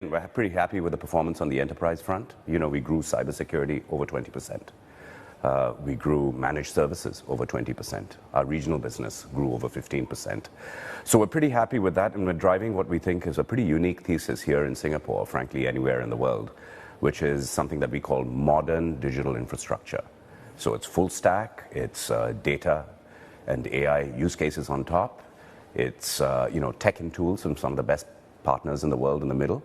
We're pretty happy with the performance on the enterprise front. We grew cybersecurity over 20%. We grew managed services over 20%. Our regional business grew over 15%. So we're pretty happy with that, and we're driving what we think is a pretty unique thesis here in Singapore, frankly, anywhere in the world, which is something that we call modern digital infrastructure. So it's full stack, it's data and AI use cases on top. It's tech and tools from some of the best partners in the world in the middle.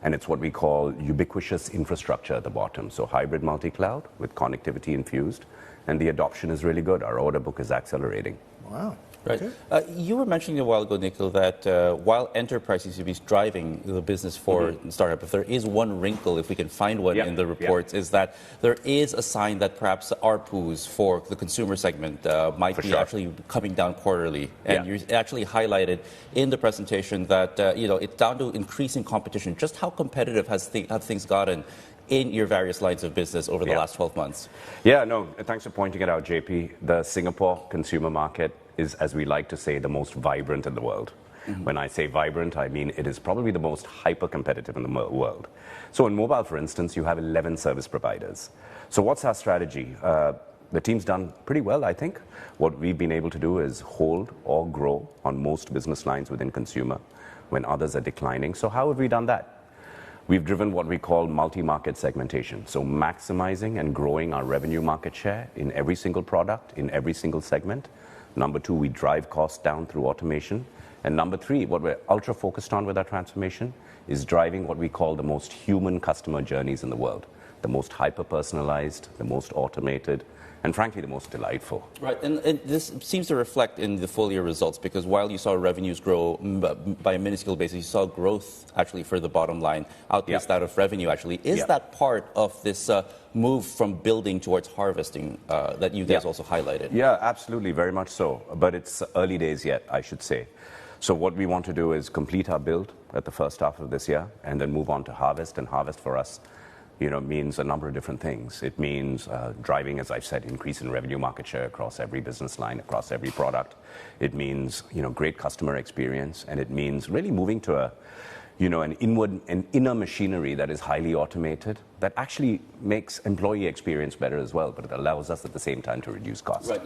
And it's what we call ubiquitous infrastructure at the bottom. So hybrid multi-cloud with connectivity infused. And the adoption is really good. Our order book is accelerating. Wow. Right. Okay. You were mentioning a while ago, Nikhil, that while enterprise seems to be driving the business for Starhub, if there is one wrinkle, if we can find one in the reports, is that there is a sign that perhaps ARPUs for the consumer segment might be actually coming down quarterly. And you actually highlighted in the presentation that it's down to increasing competition. Just how competitive have things gotten in your various lines of business over the last 12 months? Yeah, no, thanks for pointing it out, JP. The Singapore consumer market is, as we like to say, the most vibrant in the world. When I say vibrant, I mean it is probably the most hyper-competitive in the world. So in mobile, for instance, you have 11 service providers. So what's our strategy? The team's done pretty well, I think. What we've been able to do is hold or grow on most business lines within consumer when others are declining. So how have we done that? We've driven what we call multi-market segmentation, so maximizing and growing our revenue market share in every single product, in every single segment. Number two, we drive costs down through automation. And number three, what we're ultra focused on with our transformation is driving what we call the most human customer journeys in the world, the most hyper-personalized, the most automated, and frankly, the most delightful. Right, and this seems to reflect in the full year results, because while you saw revenues grow by a minuscule basis, you saw growth actually for the bottom line outpaced that of revenue actually. Is that part of this move from building towards harvesting that you guys also highlighted? Yeah, absolutely, very much so. But it's early days yet, I should say. So what we want to do is complete our build at the first half of this year and then move on to harvest. And harvest for us means a number of different things. It means driving, as I've said, increase in revenue market share across every business line, across every product. It means, great customer experience. And it means really moving to an inner machinery that is highly automated, that actually makes employee experience better as well, but it allows us at the same time to reduce costs. Right.